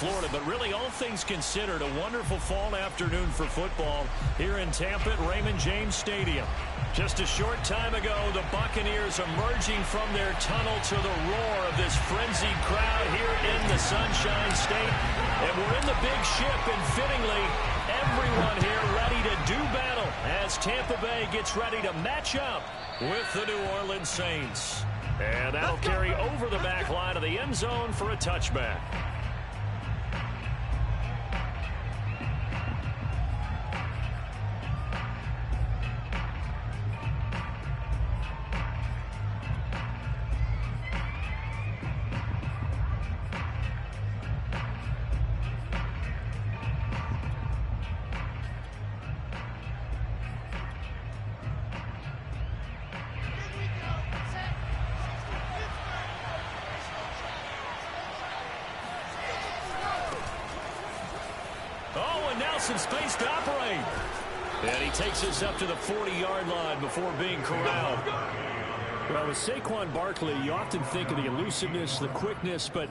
Florida. But really, all things considered, a wonderful fall afternoon for football here in Tampa at Raymond James Stadium. Just a short time ago, the Buccaneers emerging from their tunnel to the roar of this frenzied crowd here in the Sunshine State. And we're in the big ship, and fittingly, everyone here ready to do battle as Tampa Bay gets ready to match up with the New Orleans Saints. And that'll carry over the back line of the end zone for a touchback. Some space to operate. And he takes us up to the 40-yard line before being corralled. Well, with Saquon Barkley, you often think of the elusiveness, the quickness, but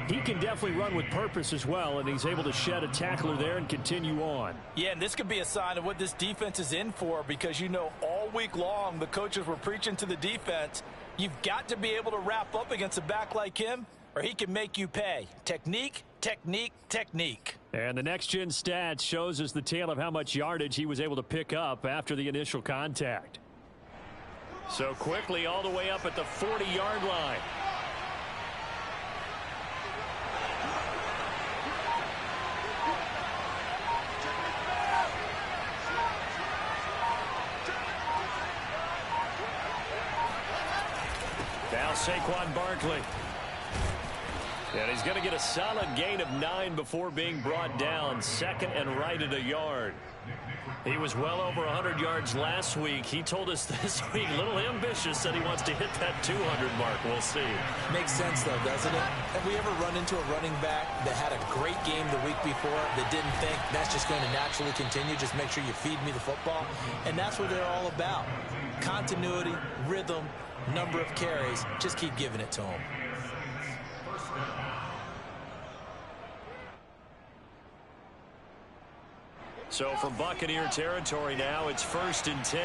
he can definitely run with purpose as well, and he's able to shed a tackler there and continue on. Yeah, and this could be a sign of what this defense is in for, because you know all week long the coaches were preaching to the defense, you've got to be able to wrap up against a back like him, or he can make you pay. Technique, technique, technique. And the next-gen stats shows us the tale of how much yardage he was able to pick up after the initial contact. So quickly all the way up at the 40-yard line. Now Saquon Barkley. And he's going to get a solid gain of 9 before being brought down. Second and right at a yard. He was well over 100 yards last week. He told us this week, a little ambitious, that he wants to hit that 200 mark. We'll see. Makes sense, though, doesn't it? Have we ever run into a running back that had a great game the week before that didn't think that's just going to naturally continue? Just make sure you feed me the football. And that's what they're all about. Continuity, rhythm, number of carries. Just keep giving it to them. So from Buccaneer territory now, it's 1st and 10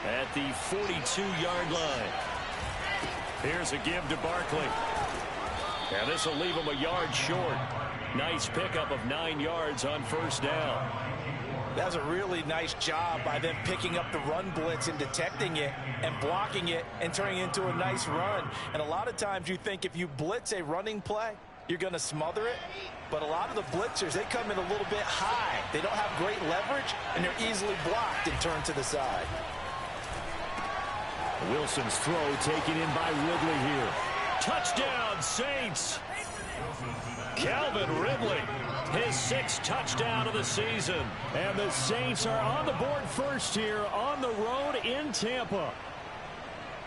at the 42-yard line. Here's a give to Barkley. And this will leave him a yard short. Nice pickup of 9 yards on first down. That's a really nice job by them picking up the run blitz and detecting it and blocking it and turning it into a nice run. And a lot of times you think if you blitz a running play, you're going to smother it. But a lot of the blitzers, they come in a little bit high. They don't have great leverage, and they're easily blocked and turned to the side. Wilson's throw taken in by Ridley here. Touchdown, Saints. Calvin Ridley, his 6th touchdown of the season. And the Saints are on the board first here on the road in Tampa.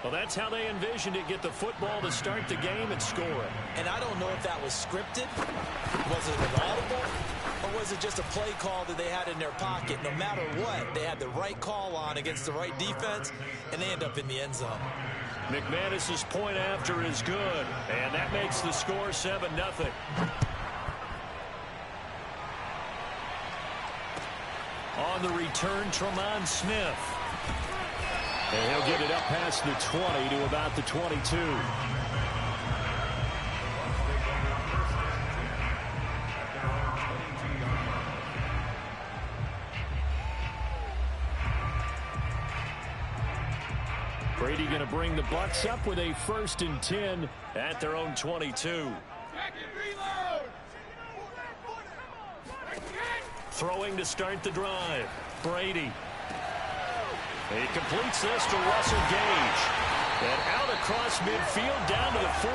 Well, that's how they envisioned it, get the football to start the game and score it. And I don't know if that was scripted, was it an audible, or was it just a play call that they had in their pocket? No matter what, they had the right call on against the right defense, and they end up in the end zone. McManus's point after is good, and that makes the score 7-0. On the return, Tremont Smith. And he'll get it up past the 20 to about the 22. Brady going to bring the Bucs up with a 1st and 10 at their own 22. Throwing to start the drive. Brady. He completes this to Russell Gage. And out across midfield down to the 45.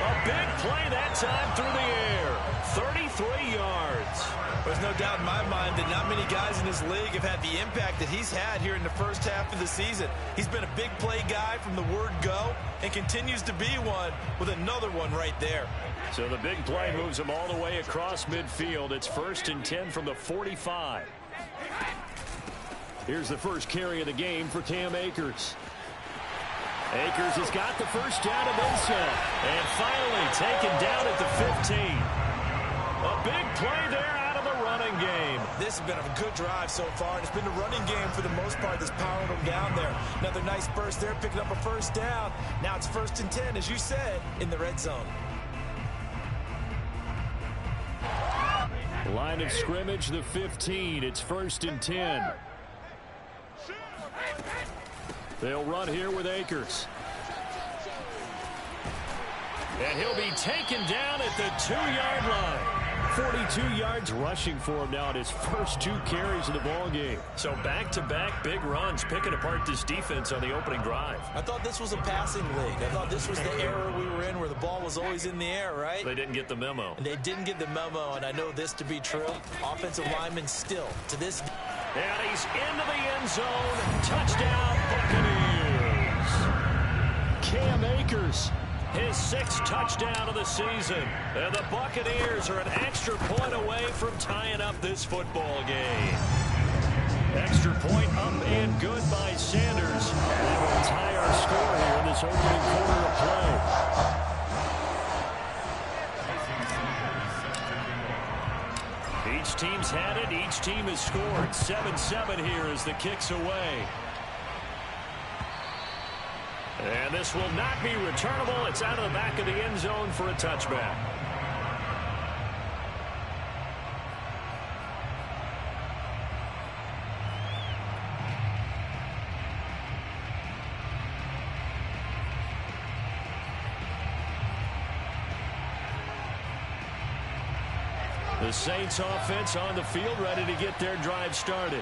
A big play that time through the air. 33 yards. There's no doubt in my mind that not many guys in this league have had the impact that he's had here in the first half of the season. He's been a big play guy from the word go and continues to be one with another one right there. So the big play moves him all the way across midfield. It's 1st and 10 from the 45. Here's the first carry of the game for Cam Akers. Akers has got the first down and then some. And finally taken down at the 15. big play there out of the running game. This has been a good drive so far, and it's been the running game for the most part that's powering them down there. Another nice burst there, picking up a first down. Now it's 1st and 10, as you said, in the red zone. Line of scrimmage, the 15. It's 1st and 10. They'll run here with Akers. And he'll be taken down at the 2-yard line. 42 yards rushing for him now at his first 2 carries of the ball game. So back-to-back big runs, picking apart this defense on the opening drive. I thought this was a passing league. I thought this was the era we were in where the ball was always in the air, right? They didn't get the memo. And they didn't get the memo, and I know this to be true. Offensive linemen still, to this. And he's into the end zone. Touchdown, Buccaneers. Cam Akers, his 6th touchdown of the season. And the Buccaneers are an extra point away from tying up this football game. Extra point up and good by Sanders. That will tie our score here in this opening quarter of play. Each team's had it. Each team has scored. 7-7 here as the kick's away. And this will not be returnable. It's out of the back of the end zone for a touchback. The Saints offense on the field, ready to get their drive started.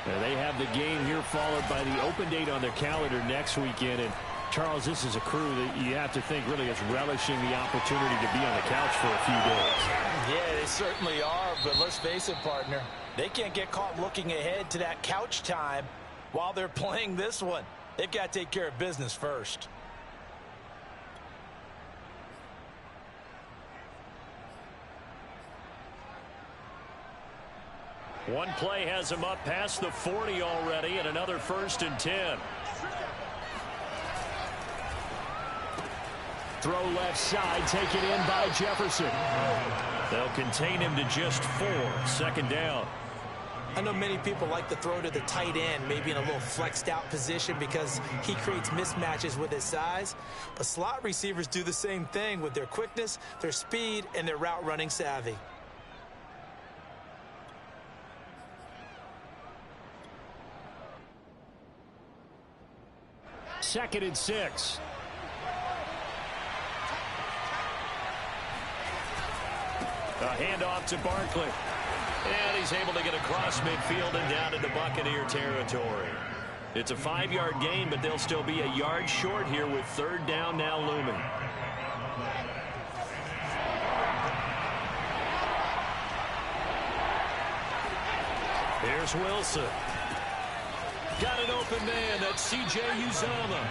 And they have the game here followed by the open date on their calendar next weekend. And Charles, this is a crew that you have to think really is relishing the opportunity to be on the couch for a few days. Yeah, they certainly are, but let's face it, partner. They can't get caught looking ahead to that couch time while they're playing this one. They've got to take care of business first. One play has him up past the 40 already, and another 1st and 10. Throw left side, taken in by Jefferson. They'll contain him to just 4. 2nd down. I know many people like to throw to the tight end, maybe in a little flexed out position because he creates mismatches with his size. But slot receivers do the same thing with their quickness, their speed, and their route running savvy. Second and 6. A handoff to Barkley. And he's able to get across midfield and down into Buccaneer territory. It's a 5-yard gain, but they'll still be a yard short here with 3rd down now looming. Here's Wilson. Got an open man. That's C.J. Uzomah.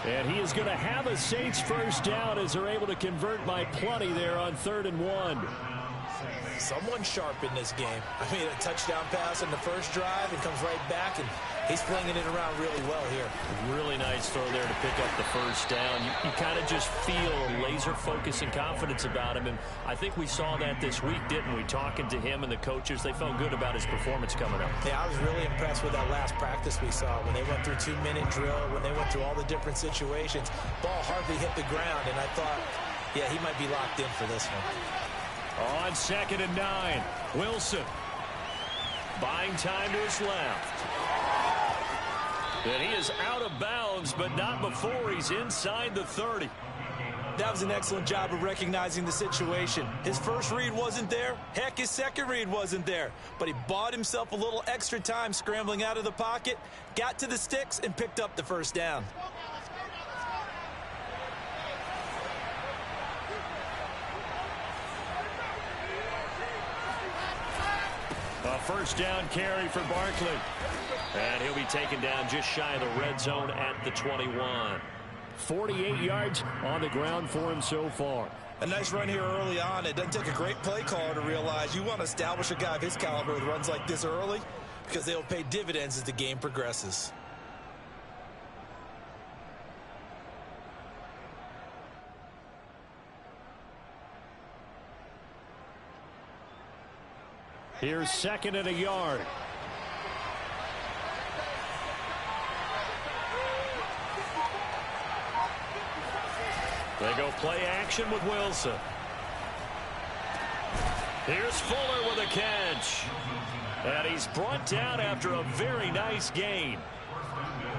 And he is going to have a Saints 1st down as they're able to convert by plenty there on 3rd and 1. Someone sharp in this game. I mean, a touchdown pass in the first drive and comes right back, and he's flinging it around really well here. Really nice throw there to pick up the 1st down. You kind of just feel a laser focus and confidence about him, and I think we saw that this week, didn't we? Talking to him and the coaches, they felt good about his performance coming up. Yeah, I was really impressed with that last practice we saw when they went through 2-minute drill, when they went through all the different situations. Ball hardly hit the ground, and I thought, yeah, he might be locked in for this one. On 2nd and 9, Wilson buying time to his left. And he is out of bounds, but not before he's inside the 30. That was an excellent job of recognizing the situation. His first read wasn't there. Heck, his second read wasn't there. But he bought himself a little extra time scrambling out of the pocket, got to the sticks, and picked up the 1st down. A 1st down carry for Barkley. And he'll be taken down just shy of the red zone at the 21. 48 yards on the ground for him so far. A nice run here early on. It doesn't take a great play caller to realize you want to establish a guy of his caliber with runs like this early because they'll pay dividends as the game progresses. Here's 2nd and a yard. They go play action with Wilson. Here's Fuller with a catch. And he's brought down after a very nice gain.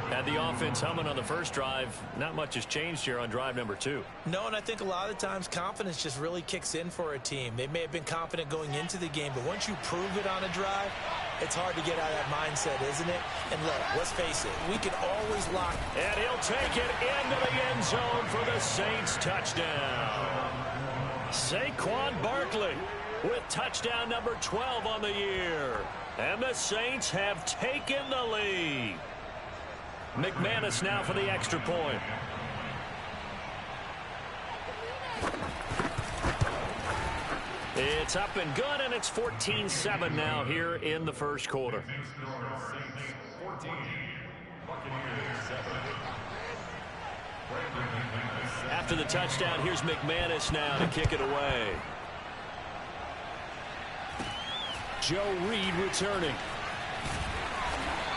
Had the offense humming on the first drive. Not much has changed here on drive number 2. No, and I think a lot of times confidence just really kicks in for a team. They may have been confident going into the game, but once you prove it on a drive, it's hard to get out of that mindset, isn't it? And look, let's face it, we can always lock. And he'll take it into the end zone for the Saints touchdown. Saquon Barkley with touchdown number 12 on the year. And the Saints have taken the lead. McManus now for the extra point. It's up and good, and it's 14-7 now here in the first quarter. After the touchdown, here's McManus now to kick it away. Joe Reed returning.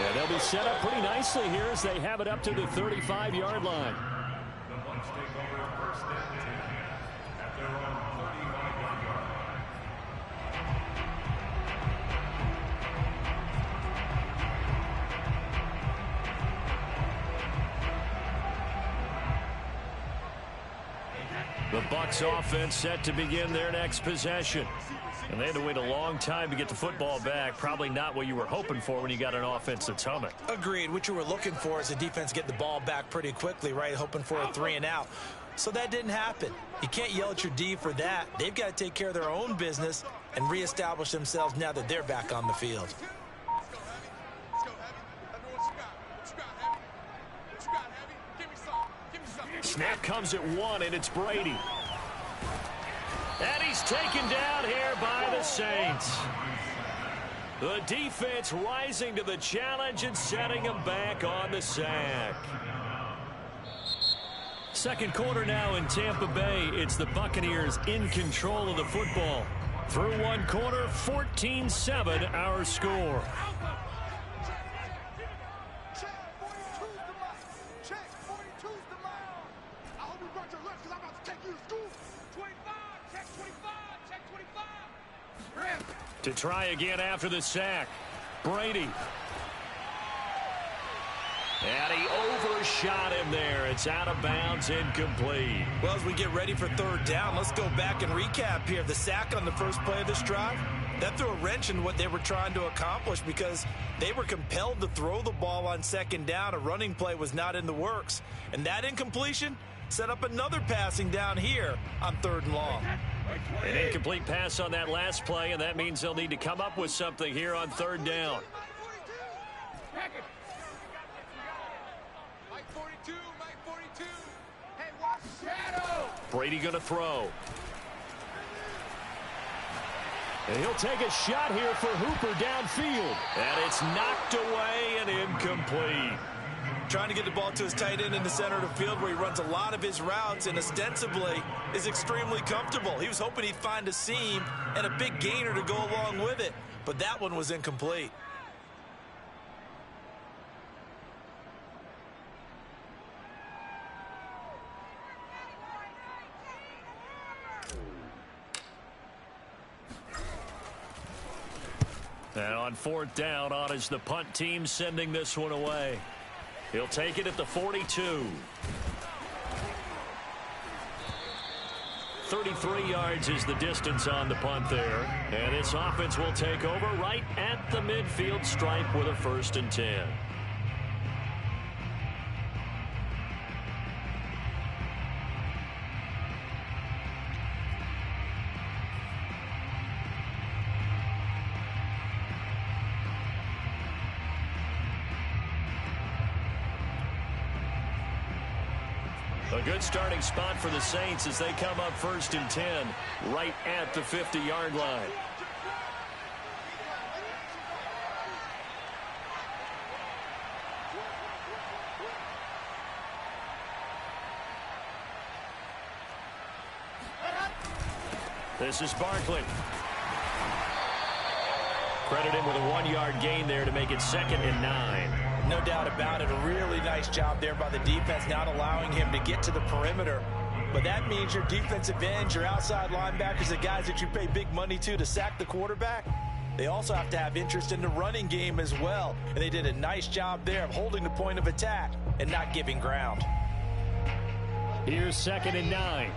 And they'll be set up pretty nicely here as they have it up to the 35-yard line. The Bucs offense set to begin their next possession. And they had to wait a long time to get the football back. Probably not what you were hoping for when you got an offense that's humming. Agreed. What you were looking for is the defense getting the ball back pretty quickly, right? Hoping for a 3 and out. So that didn't happen. You can't yell at your D for that. They've got to take care of their own business and reestablish themselves now that they're back on the field. Snap comes at 1, and it's Brady. And he's taken down here by the Saints. The defense rising to the challenge and setting him back on the sack. Second quarter now in Tampa Bay. It's the Buccaneers in control of the football. Through one quarter, 14-7 our score. To try again after the sack. Brady. And he overshot him there. It's out of bounds, incomplete. Well, as we get ready for third down, let's go back and recap here. The sack on the first play of this drive, that threw a wrench in what they were trying to accomplish because they were compelled to throw the ball on second down. A running play was not in the works. And that incompletion set up another passing down here on 3rd and long. An incomplete pass on that last play, and that means they'll need to come up with something here on 3rd down. Brady going to throw. And he'll take a shot here for Hooper downfield. And it's knocked away and incomplete. Trying to get the ball to his tight end in the center of the field where he runs a lot of his routes and ostensibly is extremely comfortable. He was hoping he'd find a seam and a big gainer to go along with it, but that one was incomplete. And on 4th down, on is the punt team sending this one away. He'll take it at the 42. 33 yards is the distance on the punt there. And this offense will take over right at the midfield stripe with a 1st and 10. A good starting spot for the Saints as they come up 1st and 10 right at the 50-yard line. This is Barkley. Credit him with a 1-yard gain there to make it 2nd and 9. No doubt about it. A really nice job there by the defense, not allowing him to get to the perimeter. But that means your defensive ends, your outside linebackers, the guys that you pay big money to sack the quarterback, they also have to have interest in the running game as well. And they did a nice job there of holding the point of attack and not giving ground. Here's 2nd and 9.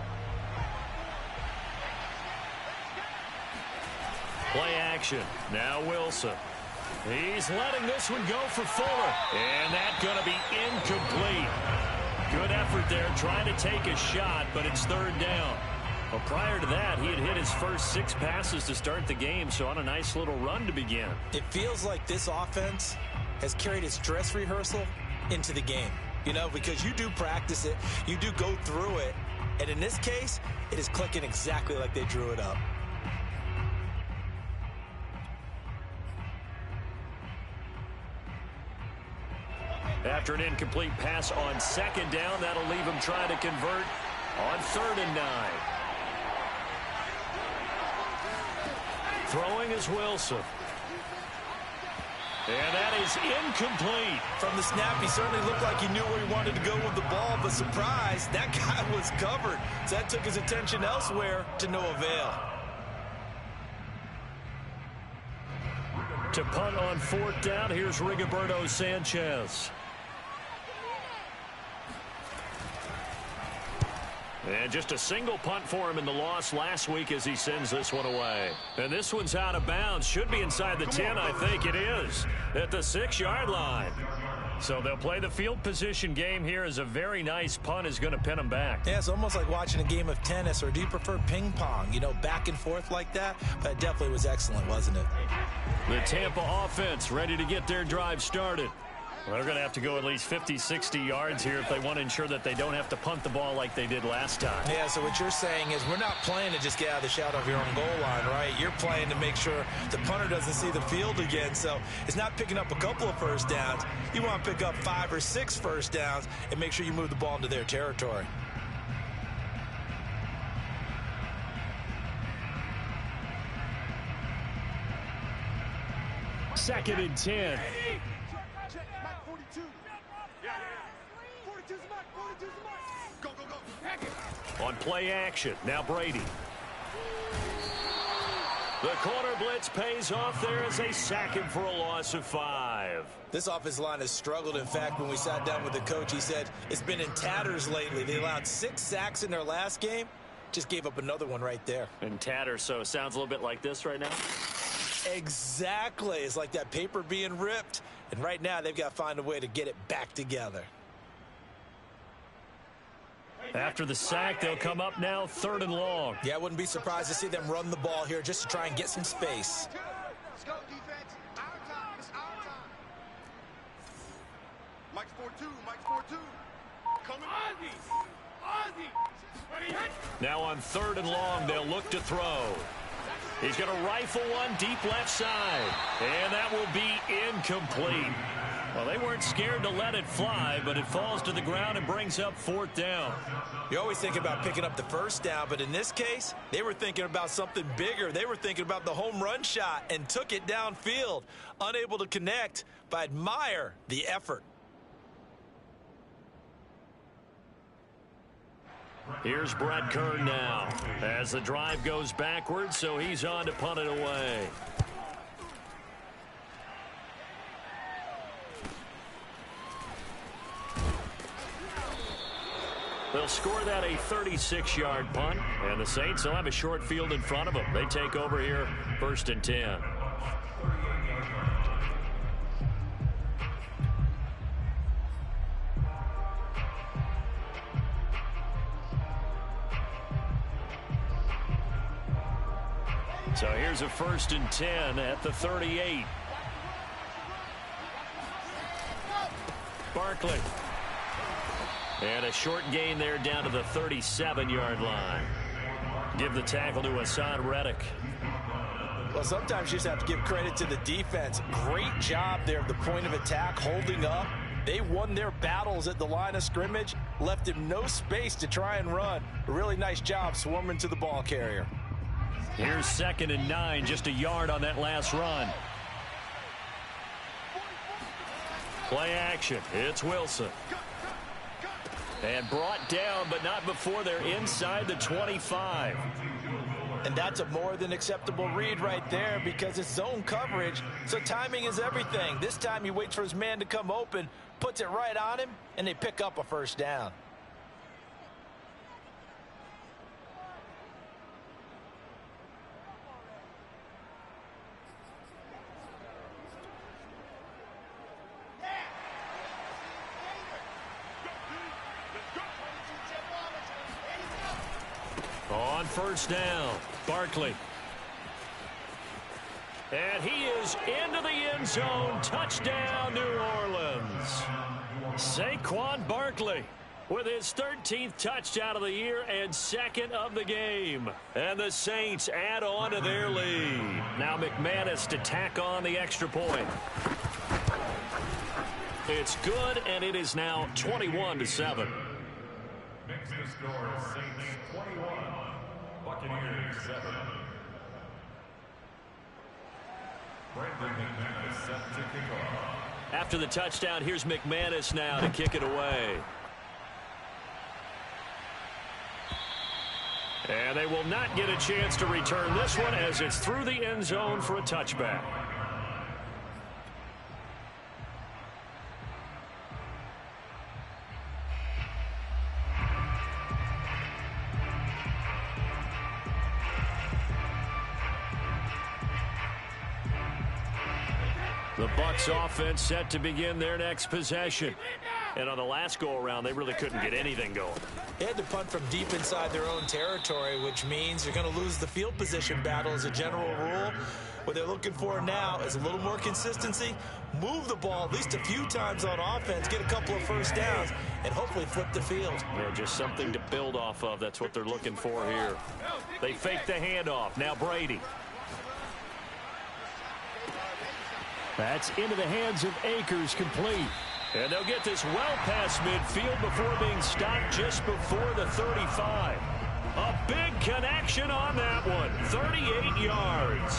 Play action. Now Wilson. He's letting this one go for Fuller. And that's going to be incomplete. Good effort there trying to take a shot, but it's 3rd down. Well, prior to that, he had hit his first 6 passes to start the game, so on a nice little run to begin. It feels like this offense has carried its dress rehearsal into the game. You know, because you do practice it, you do go through it, and in this case, it is clicking exactly like they drew it up. After an incomplete pass on 2nd down, that'll leave him trying to convert on 3rd and 9. Throwing is Wilson. And that is incomplete. From the snap, he certainly looked like he knew where he wanted to go with the ball, but surprise, that guy was covered. So that took his attention elsewhere to no avail. To punt on 4th down, here's Rigoberto Sanchez. And just a single punt for him in the loss last week as he sends this one away. And this one's out of bounds. Should be inside the 10, I think it is, at the 6-yard line. So they'll play the field position game here as a very nice punt is going to pin them back. Yeah, it's almost like watching a game of tennis, or do you prefer ping pong? You know, back and forth like that? But it definitely was excellent, wasn't it? The Tampa offense ready to get their drive started. Well, they're going to have to go at least 50, 60 yards here if they want to ensure that they don't have to punt the ball like they did last time. Yeah, so what you're saying is we're not playing to just get out of the shadow of your own goal line, right? You're playing to make sure the punter doesn't see the field again. So it's not picking up a couple of first downs. You want to pick up 5 or 6 first downs and make sure you move the ball into their territory. Second and 10. On play action, now Brady. The corner blitz pays off there as they sack him for a loss of 5. This offensive line has struggled. In fact, when we sat down with the coach, he said it's been in tatters lately. They allowed 6 sacks in their last game. Just gave up another one right there. In tatters, so it sounds a little bit like this right now? Exactly. It's like that paper being ripped. And right now, they've got to find a way to get it back together. After the sack, they'll come up now 3rd and long. Yeah, I wouldn't be surprised to see them run the ball here just to try and get some space. Let's go, defense. Our time. It's our time. Mike's 4-2. Mike's 4-2. Coming. Ozzy. Now on 3rd and long, they'll look to throw. He's going to rifle one deep left side. And that will be incomplete. Well, they weren't scared to let it fly, but it falls to the ground and brings up 4th down. You always think about picking up the first down, but in this case, they were thinking about something bigger. They were thinking about the home run shot and took it downfield. Unable to connect, but I admire the effort. Here's Brett Kern now as the drive goes backwards, so he's on to punt it away. They'll score that a 36-yard punt, and the Saints will have a short field in front of them. They take over here 1st and 10. So here's a 1st and 10 at the 38. Barkley. And a short gain there down to the 37-yard line. Give the tackle to Hassan Reddick. Well, sometimes you just have to give credit to the defense. Great job there at the point of attack, holding up. They won their battles at the line of scrimmage, left him no space to try and run. A really nice job swarming to the ball carrier. Here's 2nd and 9, just a yard on that last run. Play action. It's Wilson. And brought down, but not before they're inside the 25. And that's a more than acceptable read right there because it's zone coverage, so timing is everything. This time he waits for his man to come open, puts it right on him, and they pick up a first down. On first down, Barkley. And he is into the end zone. Touchdown, New Orleans. Saquon Barkley with his 13th touchdown of the year and second of the game. And the Saints add on to their lead. Now McManus to tack on the extra point. It's good, and it is now 21-7. Makes the score Saints 21, Buccaneers 7. Brandon McManus set to kick off. After the touchdown, here's McManus now to kick it away. And they will not get a chance to return this one as it's through the end zone for a touchback. The Bucs offense set to begin their next possession. And on the last go-around, they really couldn't get anything going. They had to punt from deep inside their own territory, which means you're going to lose the field position battle as a general rule. What they're looking for now is a little more consistency, move the ball at least a few times on offense, get a couple of first downs, and hopefully flip the field. Yeah, just something to build off of. That's what they're looking for here. They fake the handoff. Now Brady. That's into the hands of Akers, complete. And they'll get this well past midfield before being stopped just before the 35. A big connection on that one. 38 yards.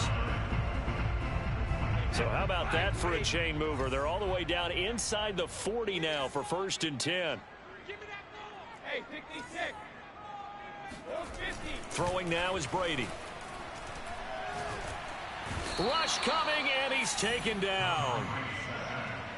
So how about that for a chain mover? They're all the way down inside the 40 now for 1st and 10. Give me that ball. Hey, 56. 450. Throwing now is Brady. Rush coming, and he's taken down.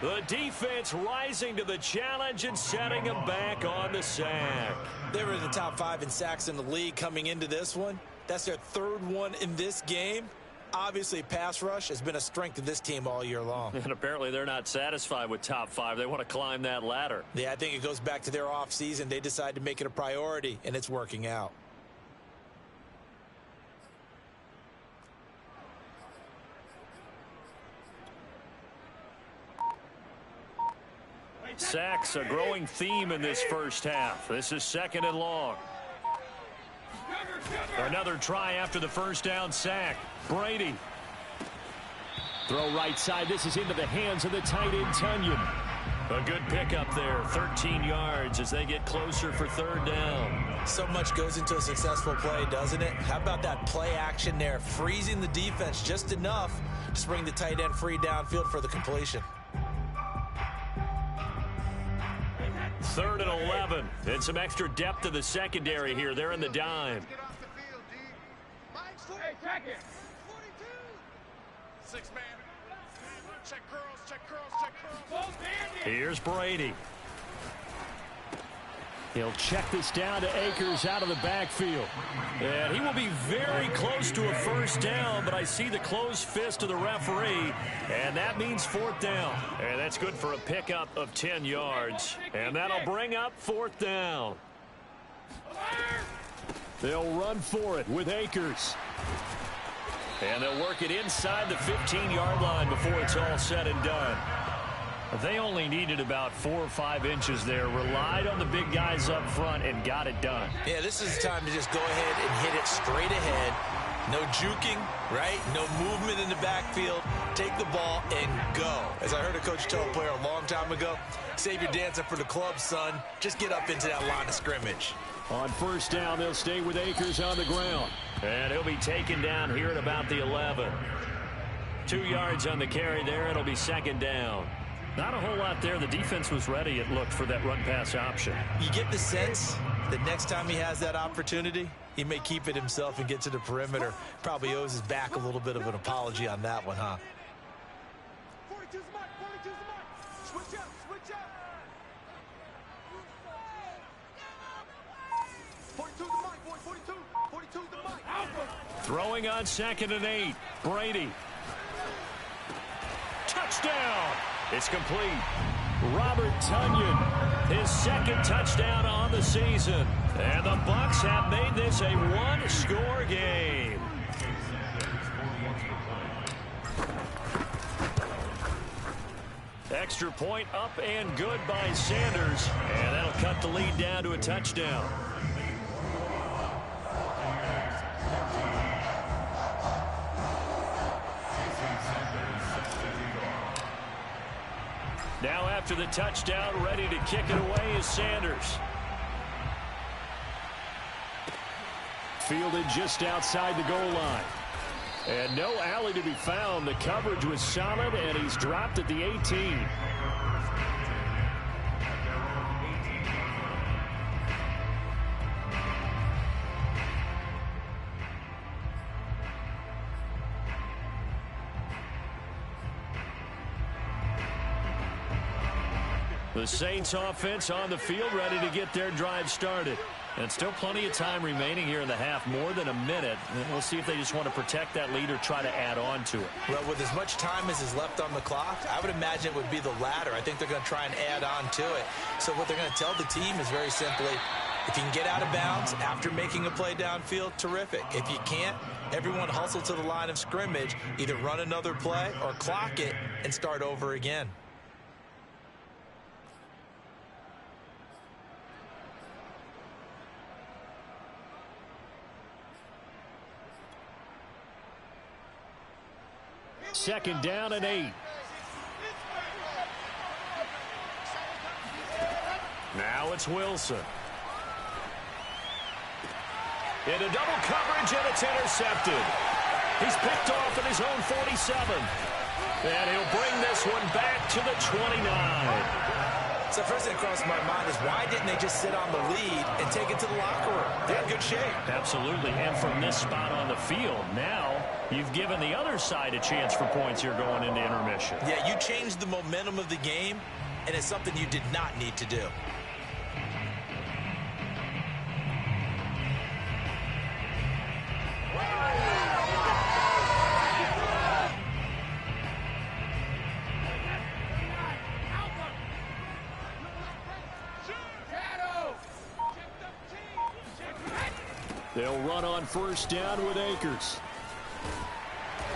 The defense rising to the challenge and setting him back on the sack. They were in the top 5 in sacks in the league coming into this one. That's their 3rd one in this game. Obviously, pass rush has been a strength of this team all year long. And apparently they're not satisfied with top 5. They want to climb that ladder. Yeah, I think it goes back to their offseason. They decided to make it a priority, and it's working out. Sacks, a growing theme in this first half. This is 2nd and long. Another try after the first down sack. Brady. Throw right side. This is into the hands of the tight end, Tunyon. A good pickup there. 13 yards as they get closer for 3rd down. So much goes into a successful play, doesn't it? How about that play action there? Freezing the defense just enough to bring the tight end free downfield for the completion. 3rd and 11. And some extra depth to the secondary here. They're in the dime. Get off the field, D. Mike's Hey, check it. 42. 6 man. Check curls, check curls, check curls. Both bandits. Here's Brady. He'll check this down to Akers out of the backfield. And he will be very close to a first down, but I see the closed fist of the referee, and that means 4th down. And that's good for a pickup of 10 yards. And that'll bring up 4th down. They'll run for it with Akers. And they'll work it inside the 15-yard line before it's all said and done. They only needed about 4 or 5 inches there, relied on the big guys up front, and got it done. Yeah, this is the time to just go ahead and hit it straight ahead. No juking, right? No movement in the backfield. Take the ball and go. As I heard a coach tell a player a long time ago, save your dancing for the club, son. Just get up into that line of scrimmage. On first down, they'll stay with Akers on the ground. And he'll be taken down here at about the 11. 2 yards on the carry there. It'll be 2nd down. Not a whole lot there. The defense was ready, it looked, for that run-pass option. You get the sense that next time he has that opportunity, he may keep it himself and get to the perimeter. Probably owes his back a little bit of an apology on that one, huh? 42's the mark. 42's the mark. Switch up. Switch up. 42's the mark, boy. 42. 42's the mark. Throwing on 2nd and 8. Brady. Touchdown. It's complete. Robert Tonyan, his 2nd touchdown on the season. And the Bucs have made this a one-score game. Extra point up and good by Sanders. And that'll cut the lead down to a touchdown. Now after the touchdown, ready to kick it away is Sanders. Fielded just outside the goal line. And no alley to be found. The coverage was solid, and he's dropped at the 18. The Saints offense on the field, ready to get their drive started. And still plenty of time remaining here in the half, more than a minute. And we'll see if they just want to protect that lead or try to add on to it. Well, with as much time as is left on the clock, I would imagine it would be the latter. I think they're going to try and add on to it. So what they're going to tell the team is very simply, if you can get out of bounds after making a play downfield, terrific. If you can't, everyone hustle to the line of scrimmage, either run another play or clock it and start over again. Second down and 8. Now it's Wilson. Into double coverage, and it's intercepted. He's picked off at his own 47. And he'll bring this one back to the 29. So first thing that crossed my mind is, why didn't they just sit on the lead and take it to the locker room? They're in good shape. Absolutely. And from this spot on the field, now you've given the other side a chance for points here going into intermission. Yeah, you changed the momentum of the game, and it's something you did not need to do. They'll run on first down with Akers.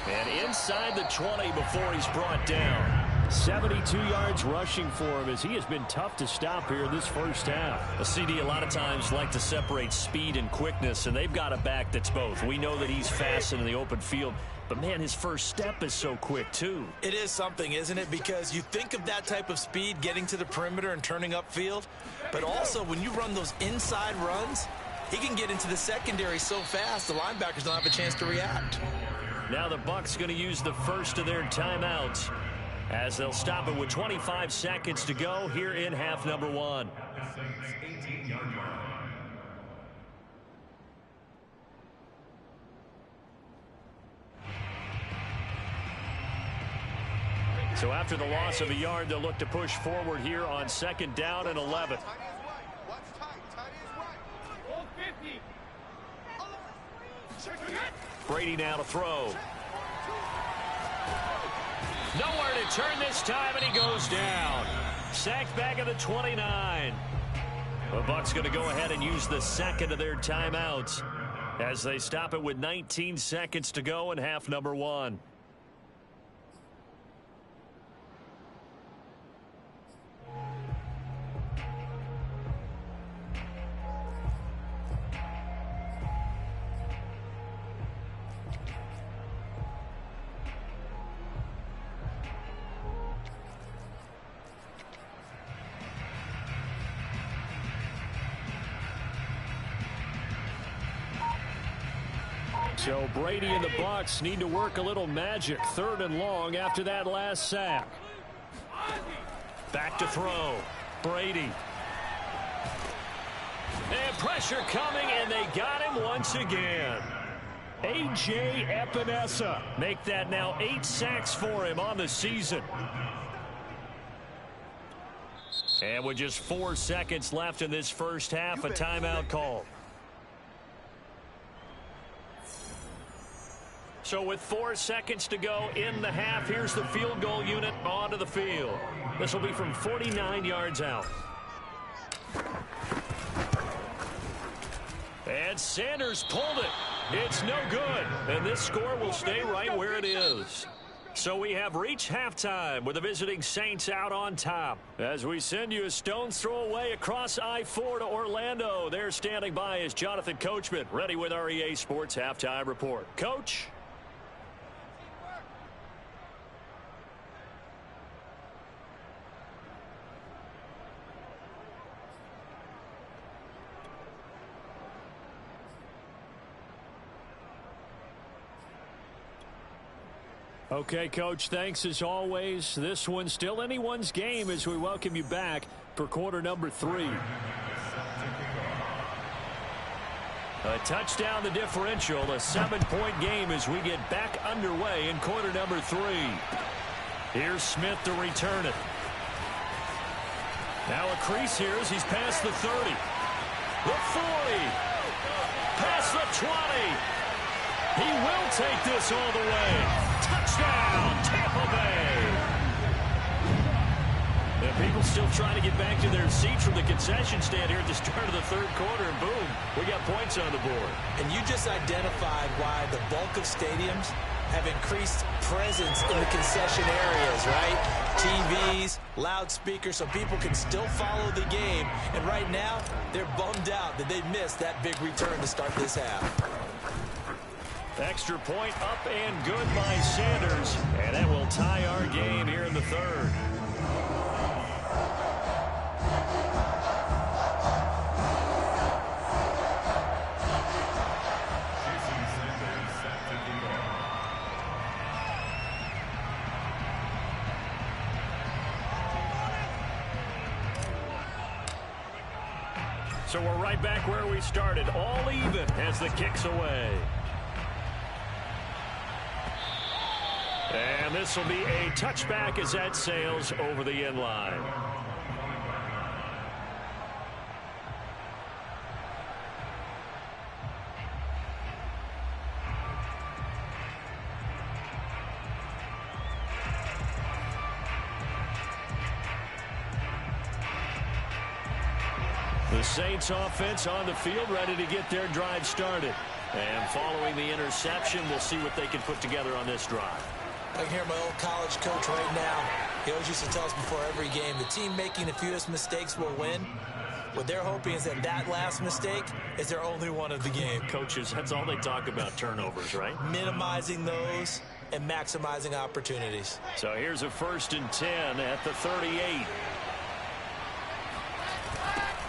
And inside the 20 before he's brought down. 72 yards rushing for him, as he has been tough to stop here this first half. A CD a lot of times like to separate speed and quickness, and they've got a back that's both. We know that he's fast in the open field, but man, his first step is so quick too. It is something, isn't it? Because you think of that type of speed getting to the perimeter and turning upfield, but also when you run those inside runs, he can get into the secondary so fast the linebackers don't have a chance to react. Now the Bucs going to use the first of their timeouts, as they'll stop it with 25 seconds to go here in half number 1. So after the loss of a yard, they'll look to push forward here on second down and 11. Brady now to throw. Nowhere to turn this time, and he goes down. Sacked back at the 29. The Bucs going to go ahead and use the second of their timeouts as they stop it with 19 seconds to go in half number 1. So Brady and the Bucs need to work a little magic. 3rd and long after that last sack. Back to throw. Brady. And pressure coming, and they got him once again. A.J. Epinesa. Make that now 8 sacks for him on the season. And with just 4 seconds left in this first half, a timeout call. So with 4 seconds to go in the half, here's the field goal unit onto the field. This will be from 49 yards out. And Sanders pulled it. It's no good. And this score will stay right where it is. So we have reached halftime with the visiting Saints out on top. As we send you a stone's throw away across I-4 to Orlando. There standing by is Jonathan Coachman, ready with our EA Sports Halftime Report. Coach? Okay, Coach, thanks as always. This one's still anyone's game as we welcome you back for quarter number 3. A touchdown the differential, a 7-point game as we get back underway in quarter number 3. Here's Smith to return it. Now a crease here as he's past the 30. The 40. Past the 20. He will take this all the way. Touchdown, Tampa Bay. And people still trying to get back to their seats from the concession stand here at the start of the third quarter, and boom, we got points on the board. And you just identified why the bulk of stadiums have increased presence in the concession areas, right? TVs, loudspeakers, so people can still follow the game. And right now, they're bummed out that they missed that big return to start this half. Extra point up and good by Sanders. And that will tie our game here in the third. So we're right back where we started. All even as the kick's away. And this will be a touchback as that sails over the end line. The Saints offense on the field, ready to get their drive started. And following the interception, we'll see what they can put together on this drive. I can hear my old college coach right now. He always used to tell us before every game, the team making the fewest mistakes will win. What they're hoping is that that last mistake is their only one of the game. Coaches, that's all they talk about, turnovers, right? Minimizing those and maximizing opportunities. So here's a 1st and 10 at the 38.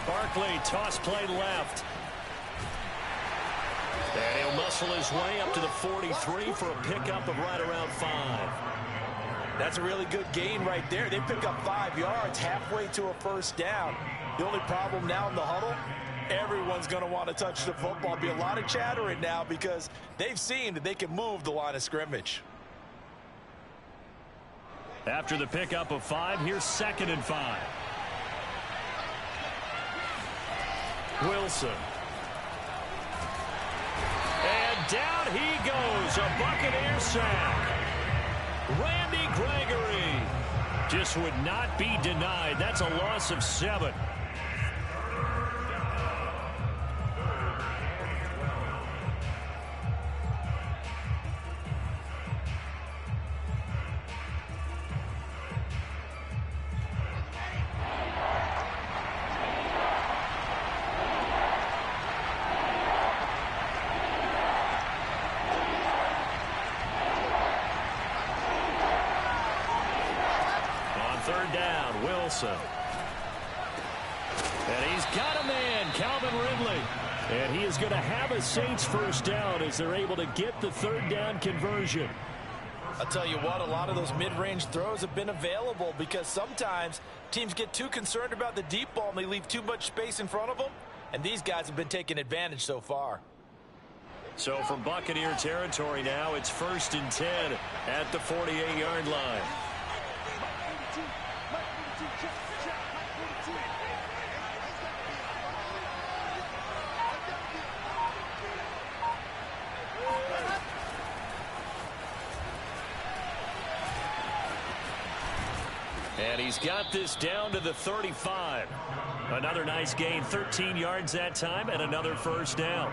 Barkley, toss play left. And he'll muscle his way up to the 43 for a pickup of right around 5. That's a really good gain right there. They pick up 5 yards halfway to a first down. The only problem now in the huddle, everyone's going to want to touch the football. Be a lot of chattering now because they've seen that they can move the line of scrimmage. After the pickup of 5, here's 2nd and 5. Wilson. And down he goes, a Buccaneer sack. Randy Gregory just would not be denied. That's a loss of 7. And he's got a man, Calvin Ridley. And he is going to have a Saints first down as they're able to get the 3rd down conversion. I'll tell you what, a lot of those mid-range throws have been available because sometimes Teams get too concerned about the deep ball and they leave too much space in front of them. And these guys have been taking advantage so far. So from Buccaneer territory now, it's 1st and 10 at the 48-yard line. And he's got this down to the 35. Another nice gain, 13 yards that time, and another first down.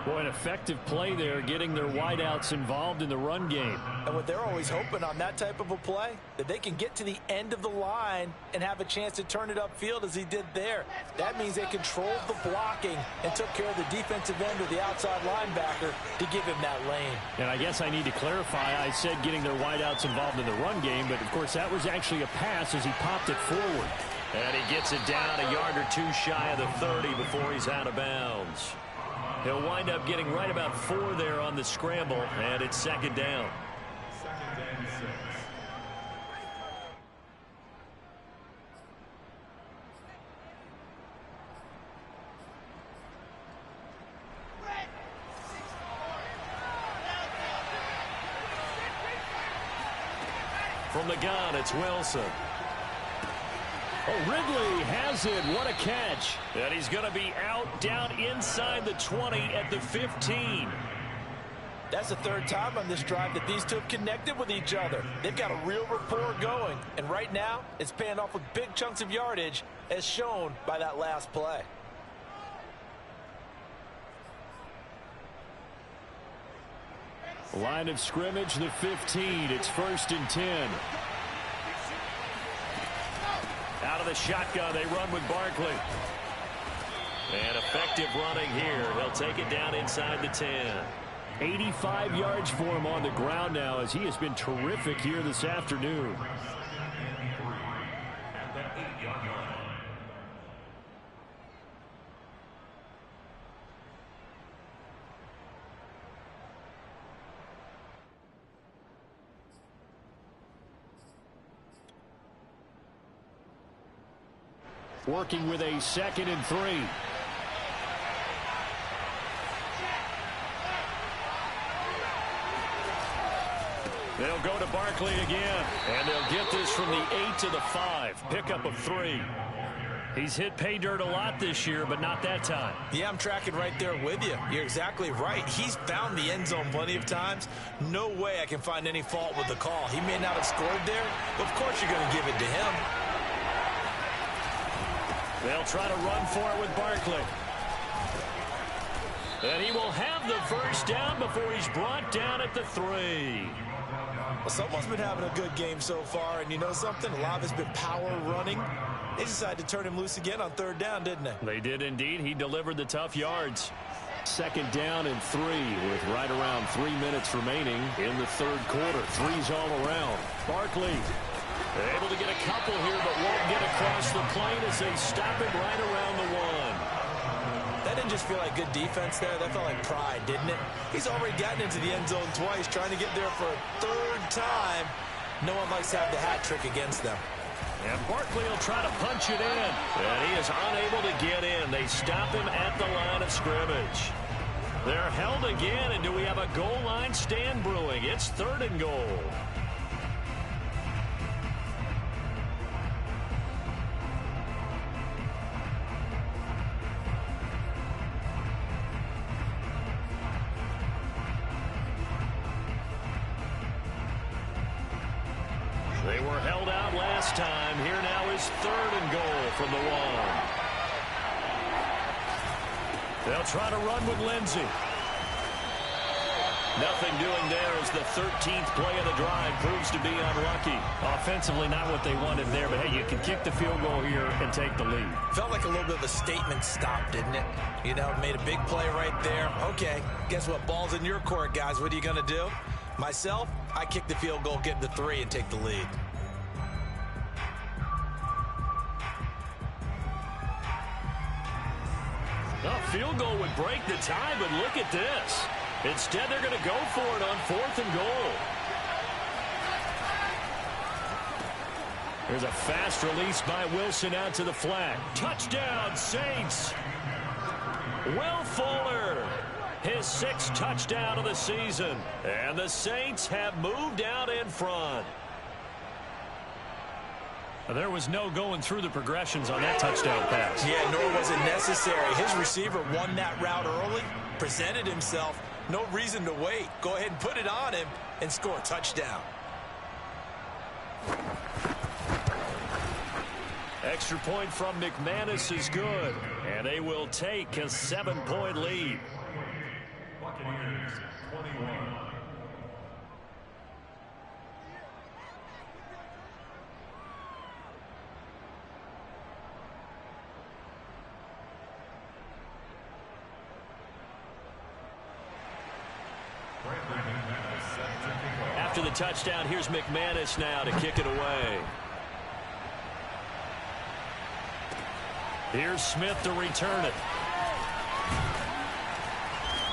Boy, an effective play there, getting their wideouts involved in the run game. And what they're always hoping on that type of a play, that they can get to the end of the line and have a chance to turn it upfield as he did there. That means they controlled the blocking and took care of the defensive end or the outside linebacker to give him that lane. And I guess I need to clarify, I said getting their wideouts involved in the run game, but of course that was actually a pass as he popped it forward. And he gets it down a yard or two shy of the 30 before he's out of bounds. He'll wind up getting right about 4 there on the scramble, and it's 2nd down. 2nd and 6. From the gun, it's Wilson. Oh, Ridley has it. What a catch. And he's going to be out down inside the 20 at the 15. That's the 3rd time on this drive that these two have connected with each other. They've got a real rapport going. And right now, it's paying off with big chunks of yardage, as shown by that last play. Line of scrimmage, the 15. It's 1st and 10. Out of the shotgun, they run with Barkley. And effective running here. He'll take it down inside the 10. 85 yards for him on the ground now, as he has been terrific here this afternoon. At the 8-yard line. Working with a 2nd and 3. They'll go to Barkley again, and they'll get this from the 8 to the 5. Pickup of 3. He's hit pay dirt a lot this year, but not that time. Yeah, I'm tracking right there with you. You're exactly right. He's found the end zone plenty of times. No way I can find any fault with the call. He may not have scored there, but of course you're going to give it to him. They'll try to run for it with Barkley. And he will have the first down before he's brought down at the 3. Well, someone's been having a good game so far, and you know something? A lot of it's been power running. They decided to turn him loose again on 3rd down, didn't they? They did indeed. He delivered the tough yards. 2nd down and 3 with right around 3 minutes remaining in the 3rd quarter. 3's all around. Barkley able to get a couple here, but won't get across the plane as they stop him right around the 1. That didn't just feel like good defense there. That felt like pride, didn't it? He's already gotten into the end zone twice, trying to get there for a 3rd time. No one likes to have the hat trick against them. And Barkley will try to punch it in. And he is unable to get in. They stop him at the line of scrimmage. They're held again, and do we have a goal line stand brewing? It's 3rd and goal. They were held out last time. Here now is 3rd and goal from the 1. They'll try to run with Lindsey. Nothing doing there as the 13th play of the drive proves to be unlucky. Offensively, not what they wanted there, but hey, you can kick the field goal here and take the lead. Felt like a little bit of a statement stop, didn't it? You know, made a big play right there. Okay, guess what? Ball's in your court, guys. What are you going to do? Myself, I kick the field goal, get the 3, and take the lead. A field goal would break the tie, but look at this. Instead, they're going to go for it on 4th and goal. There's a fast release by Wilson out to the flat. Touchdown, Saints. Will Fuller, his 6th touchdown of the season. And the Saints have moved out in front. There was no going through the progressions on that touchdown pass. Yeah, nor was it necessary. His receiver won that route early, presented himself. No reason to wait. Go ahead and put it on him and score a touchdown. Extra point from McManus is good, and they will take a 7-point lead. Buccaneers 21. After the touchdown, here's McManus now to kick it away. Here's Smith to return it.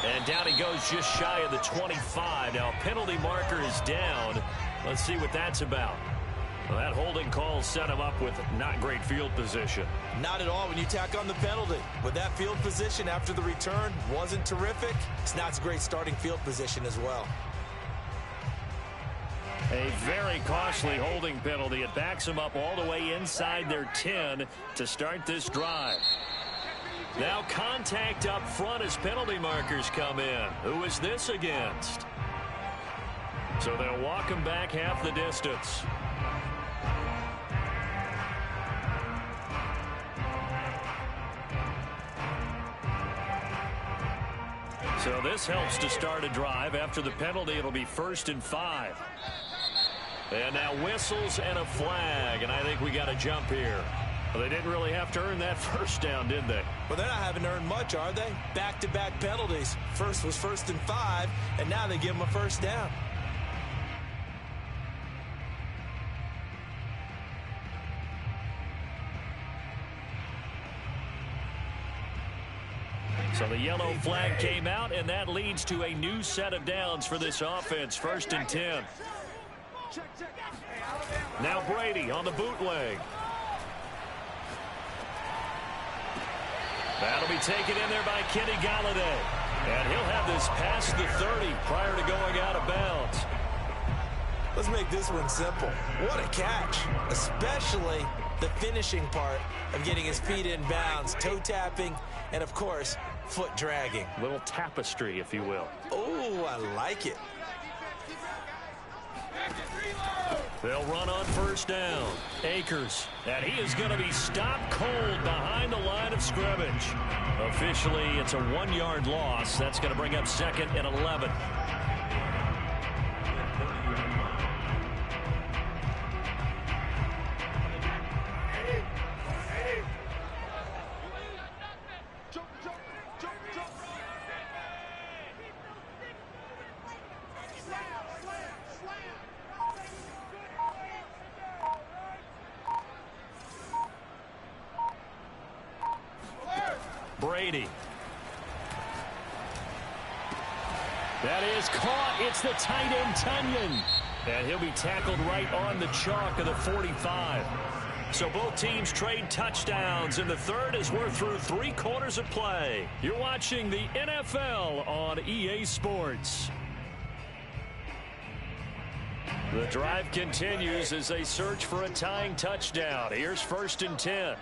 And down he goes just shy of the 25. Now penalty marker is down. Let's see what that's about. Well, that holding call set him up with not great field position. Not at all when you tack on the penalty. With that field position after the return wasn't terrific. It's not a great starting field position as well. A very costly holding penalty. It backs them up all the way inside their 10 to start this drive. Now contact up front as penalty markers come in. Who is this against? So they'll walk him back half the distance. So this helps to start a drive. After the penalty, it'll be 1st and 5. And now whistles and a flag, and I think we got a jump here. Well, they didn't really have to earn that first down, did they? Well, they're not having to earn much, are they? Back-to-back penalties. First was 1st and 5, and now they give them a first down. So the yellow flag came out, and that leads to a new set of downs for this offense. 1st and 10. Now Brady on the bootleg. That'll be taken in there by Kenny Galladay. And he'll have this past the 30 prior to going out of bounds. Let's make this one simple. What a catch, especially the finishing part of getting his feet in bounds, toe tapping, and of course, foot dragging. A little tapestry, if you will. Oh, I like it. They'll run on 1st down. Akers, and he is going to be stopped cold behind the line of scrimmage. Officially, it's a 1-yard loss. That's going to bring up 2nd and 11. Brady. That is caught. It's the tight end, Tunyon. And he'll be tackled right on the chalk of the 45. So both teams trade touchdowns in the third as we're through 3 quarters of play. You're watching the NFL on EA Sports. The drive continues as they search for a tying touchdown. Here's 1st and 10.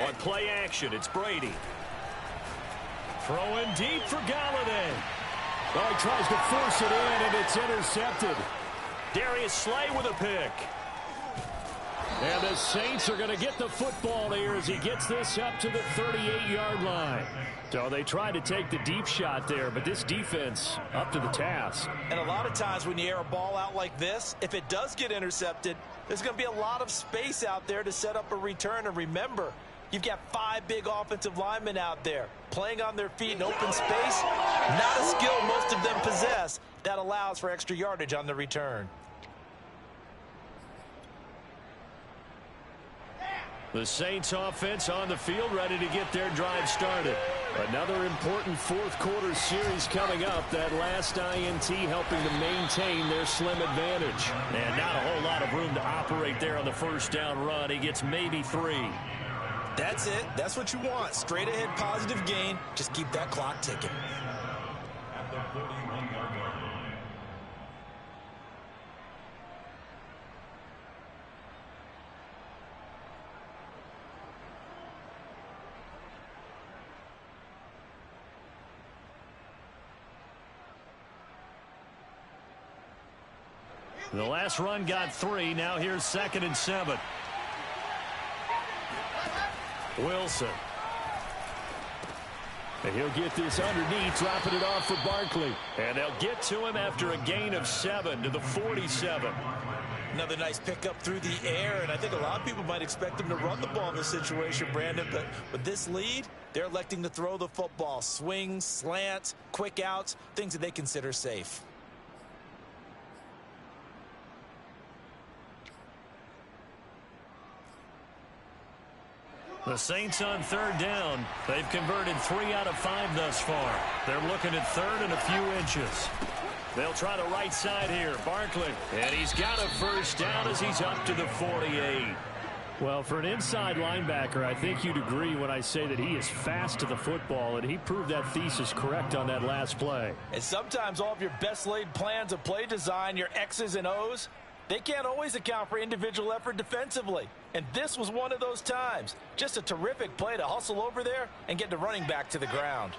On play action, it's Brady. Throwing deep for Galladay. Oh, he tries to force it in, and it's intercepted. Darius Slay with a pick. And the Saints are going to get the football here as he gets this up to the 38-yard line. So they tried to take the deep shot there, but this defense up to the task. And a lot of times when you air a ball out like this, if it does get intercepted, there's going to be a lot of space out there to set up a return. And remember, you've got 5 big offensive linemen out there playing on their feet in open space. Not a skill most of them possess that allows for extra yardage on the return. The Saints offense on the field ready to get their drive started. Another important fourth quarter series coming up. That last INT helping to maintain their slim advantage. And not a whole lot of room to operate there on the first down run. He gets maybe 3. That's it. That's what you want. Straight ahead positive gain. Just keep that clock ticking. At the 41-yard line. The last run got 3. Now here's 2nd and 7. Wilson. And he'll get this underneath, dropping it off for Barkley. And they'll get to him after a gain of 7 to the 47. Another nice pickup through the air, and I think a lot of people might expect them to run the ball in this situation, Brandon, but with this lead, they're electing to throw the football. Swings, slants, quick outs, things that they consider safe. The Saints on 3rd down. They've converted 3 out of 5 thus far. They're looking at 3rd and a few inches. They'll try the right side here. Barkley. And he's got a first down as he's up to the 48. Well, for an inside linebacker, I think you'd agree when I say that he is fast to the football, and he proved that thesis correct on that last play. And sometimes all of your best laid plans of play design, your X's and O's, they can't always account for individual effort defensively. And this was one of those times. Just a terrific play to hustle over there and get the running back to the ground.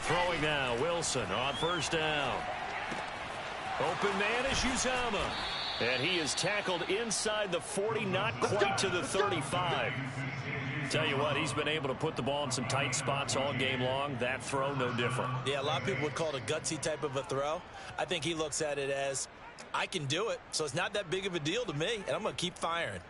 Throwing now, Wilson on 1st down. Open man is Uzomah. And he is tackled inside the 40, not quite to the 35. Tell you what, he's been able to put the ball in some tight spots all game long. That throw, no different. Yeah, a lot of people would call it a gutsy type of a throw. I think he looks at it as, I can do it, so it's not that big of a deal to me, and I'm going to keep firing.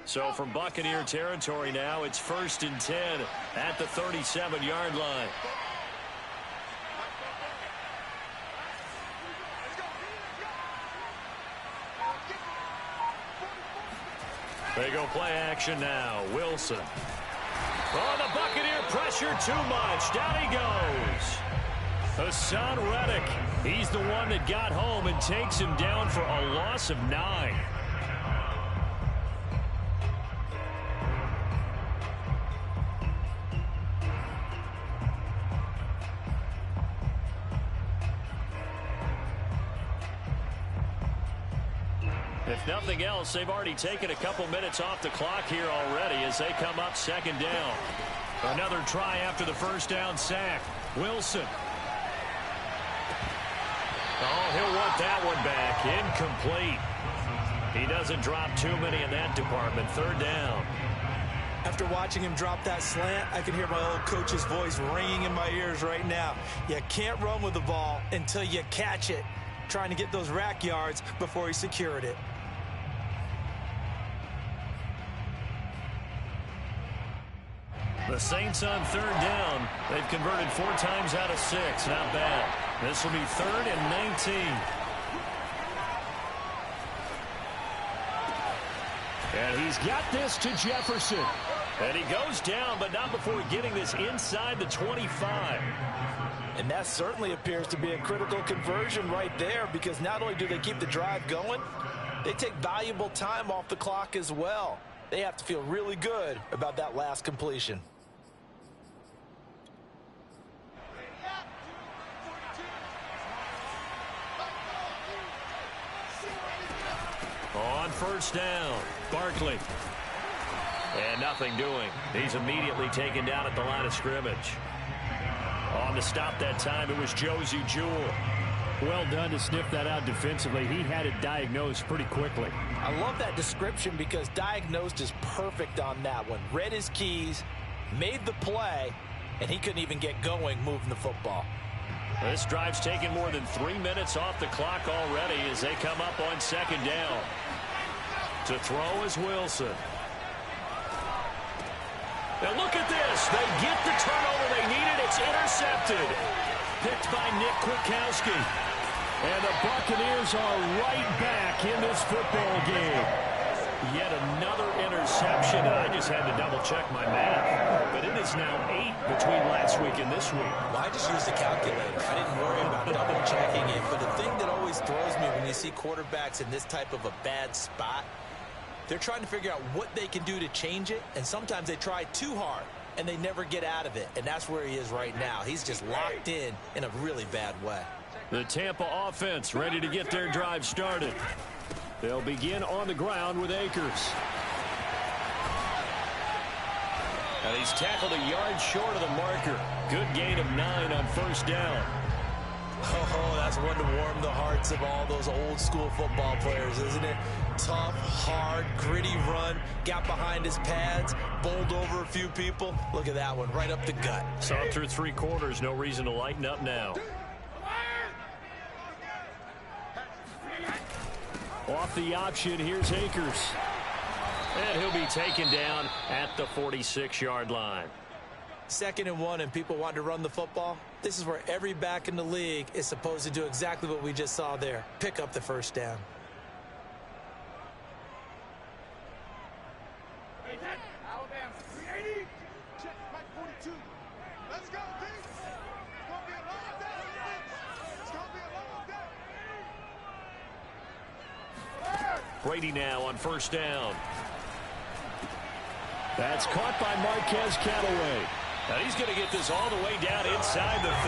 So from Buccaneer territory now, it's 1st and 10 at the 37-yard line. They go play action now. Wilson. Oh, the Buccaneer pressure too much. Down he goes. Hassan Reddick. He's the one that got home and takes him down for a loss of 9. If nothing else, they've already taken a couple minutes off the clock here already as they come up 2nd down. Another try after the 1st down sack. Wilson. Oh, he'll want that one back. Incomplete. He doesn't drop too many in that department. 3rd down. After watching him drop that slant, I can hear my old coach's voice ringing in my ears right now. You can't run with the ball until you catch it. Trying to get those rack yards before he secured it. The Saints on 3rd down. They've converted 4 times out of 6. Not bad. This will be 3rd and 19. And he's got this to Jefferson. And he goes down, but not before getting this inside the 25. And that certainly appears to be a critical conversion right there, because not only do they keep the drive going, they take valuable time off the clock as well. They have to feel really good about that last completion. On 1st down, Barkley. And nothing doing. He's immediately taken down at the line of scrimmage. On to stop that time, it was Josie Jewell. Well done to sniff that out defensively. He had it diagnosed pretty quickly. I love that description because diagnosed is perfect on that one. Read his keys, made the play, and he couldn't even get going moving the football. This drive's taken more than 3 minutes off the clock already as they come up on 2nd down. To throw is Wilson. And look at this. They get the turnover they needed. It's intercepted. Picked by Nick Kwiatkowski. And the Buccaneers are right back in this football game. Yet another interception. I just had to double-check my math. But it is now 8 between last week and this week. Well, I just used the calculator. I didn't worry about double-checking it. But the thing that always throws me when you see quarterbacks in this type of a bad spot, they're trying to figure out what they can do to change it. And sometimes they try too hard, and they never get out of it. And that's where he is right now. He's just locked in a really bad way. The Tampa offense ready to get their drive started. They'll begin on the ground with Akers. And he's tackled a yard short of the marker. Good gain of 9 on first down. Oh, that's one to warm the hearts of all those old school football players, isn't it? Tough, hard, gritty run. Got behind his pads, bowled over a few people. Look at that one, right up the gut. Saw it through 3 quarters. No reason to lighten up now. Off the option, here's Akers. And he'll be taken down at the 46-yard line. 2nd and 1, and people want to run the football. This is where every back in the league is supposed to do exactly what we just saw there. Pick up the first down. Alabama, 380. Check back 42. Let's go, D. It's going to be a long day. It's going to be a long day. Brady now on first down. That's caught by Marquez Callaway. Now he's going to get this all the way down inside the 35.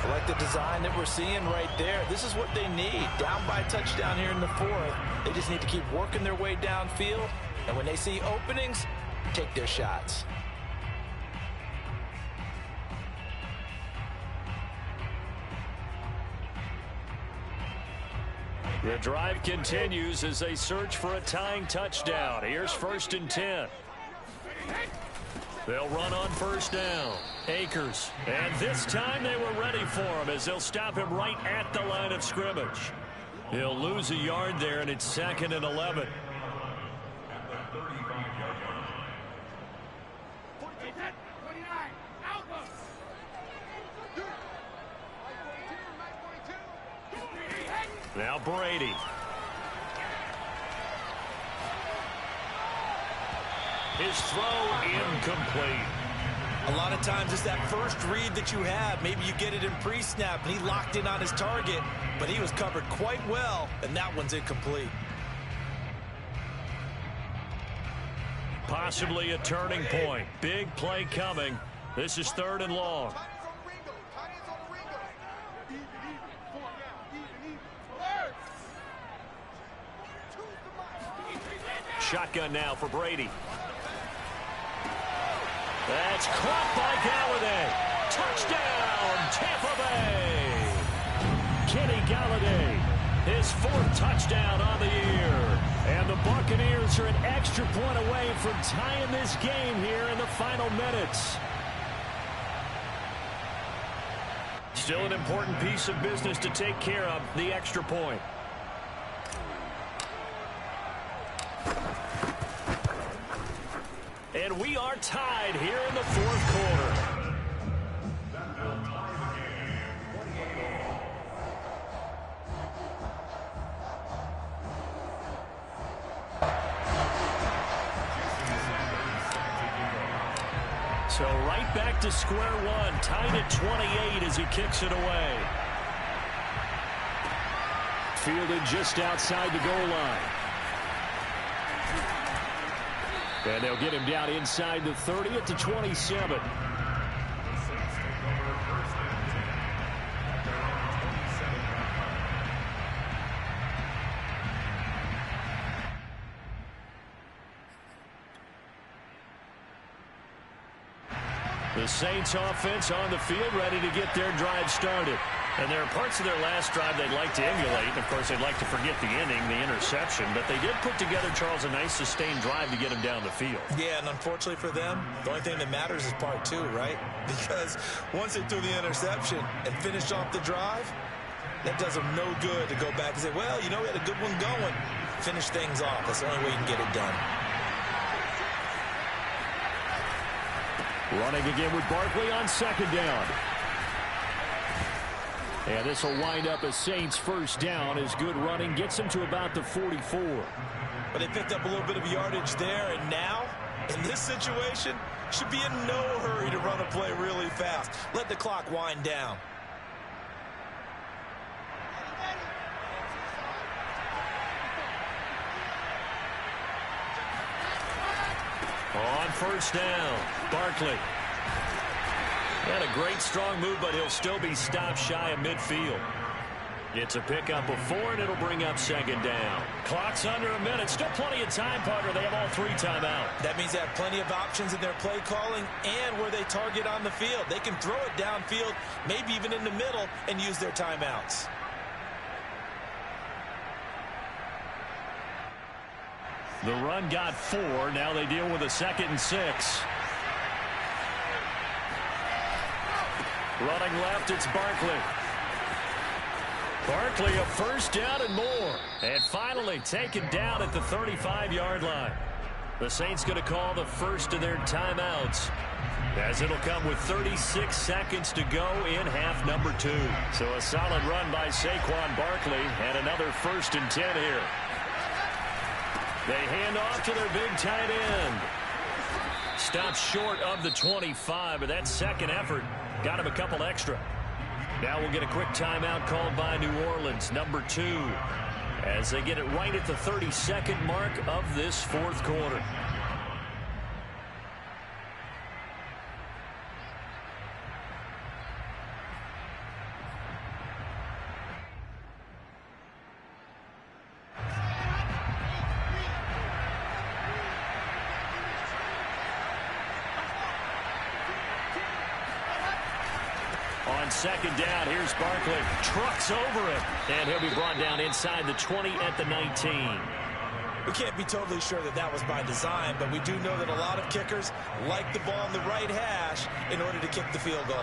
I like the design that we're seeing right there. This is what they need. Down by a touchdown here in the 4th. They just need to keep working their way downfield. And when they see openings, take their shots. The drive continues as they search for a tying touchdown. Here's 1st and 10. They'll run on first down. Akers. And this time they were ready for him as they'll stop him right at the line of scrimmage. He'll lose a yard there, and it's 2nd and 11. Now Brady. His throw incomplete. A lot of times it's that first read that you have. Maybe you get it in pre-snap, and he locked in on his target, but he was covered quite well, and that one's incomplete. Possibly a turning point. Big play coming. This is 3rd and long. Shotgun now for Brady. That's caught by Galladay. Touchdown, Tampa Bay. Kenny Galladay, his 4th touchdown on the year. And the Buccaneers are an extra point away from tying this game here in the final minutes. Still an important piece of business to take care of, the extra point. And we are tied here in the 4th quarter. So right back to square one, tied at 28 as he kicks it away. Fielded just outside the goal line. And they'll get him down inside the 30 at the 27. The Saints offense on the field ready to get their drive started. And there are parts of their last drive they'd like to emulate. Of course, they'd like to forget the inning, the interception. But they did put together, Charles, a nice sustained drive to get him down the field. Yeah, and unfortunately for them, the only thing that matters is part 2, right? Because once they threw the interception and finished off the drive, that does them no good to go back and say, well, you know, we had a good one going. Finish things off. That's the only way you can get it done. Running again with Barkley on second down. And this will wind up a Saints first down as good running gets them to about the 44. But they picked up a little bit of yardage there, and now, in this situation, should be in no hurry to run a play really fast. Let the clock wind down. On first down, Barkley. And a great strong move, but he'll still be stopped shy of midfield. It's a pickup of 4, and it'll bring up second down. Clock's under a minute. Still plenty of time, partner. They have all 3 timeouts. That means they have plenty of options in their play calling and where they target on the field. They can throw it downfield, maybe even in the middle, and use their timeouts. The run got 4. Now they deal with a 2nd and 6. Running left, it's Barkley. Barkley a first down and more. And finally taken down at the 35-yard line. The Saints going to call the first of their timeouts, as it'll come with 36 seconds to go in half number 2. So a solid run by Saquon Barkley and another 1st and 10 here. They hand off to their big tight end. Stopped short of the 25, but that second effort got him a couple extra. Now we'll get a quick timeout called by New Orleans, number 2, as they get it right at the 32nd mark of this 4th quarter. On second down, here's Barkley. Trucks over him. And he'll be brought down inside the 20 at the 19. We can't be totally sure that that was by design, but we do know that a lot of kickers like the ball in the right hash in order to kick the field goal.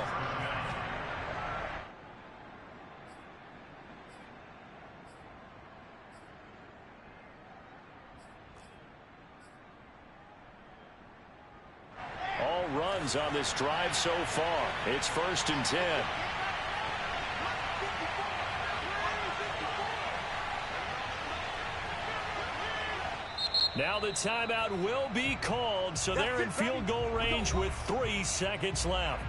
All runs on this drive so far. It's 1st and 10. Now the timeout will be called, so they're in field goal range with 3 seconds left.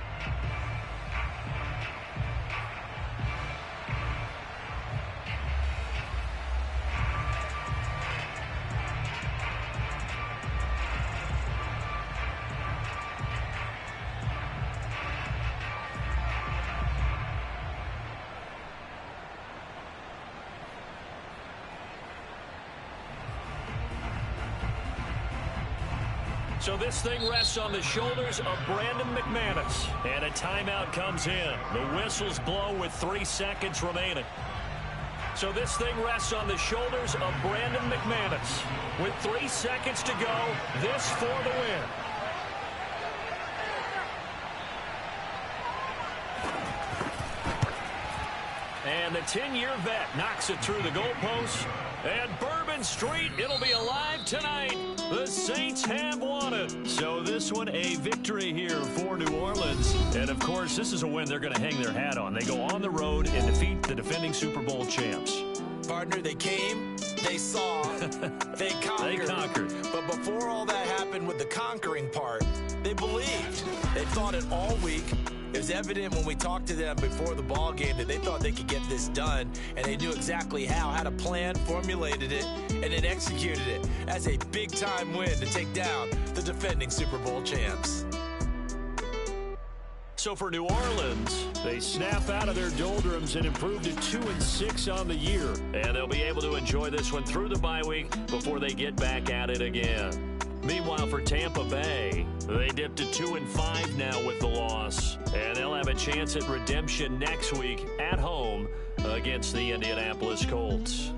So this thing rests on the shoulders of Brandon McManus. And a timeout comes in. The whistles blow with 3 seconds remaining. So this thing rests on the shoulders of Brandon McManus. With 3 seconds to go, this for the win. And the 10-year vet knocks it through the goalpost. And Bourbon Street, it'll be alive tonight. The Saints have won it. So this one, a victory here for New Orleans. And, of course, this is a win they're going to hang their hat on. They go on the road and defeat the defending Super Bowl champs. Partner, they came, they saw, they conquered. They conquered. But before all that happened with the conquering part, they believed. They thought it all week. It was evident when we talked to them before the ball game that they thought they could get this done, and they knew exactly how, had a plan, formulated it, and then executed it as a big-time win to take down the defending Super Bowl champs. So for New Orleans, they snap out of their doldrums and improve to 2-6 on the year. And they'll be able to enjoy this one through the bye week before they get back at it again. Meanwhile, for Tampa Bay, they dipped to 2-5 now with the loss. And they'll have a chance at redemption next week at home against the Indianapolis Colts.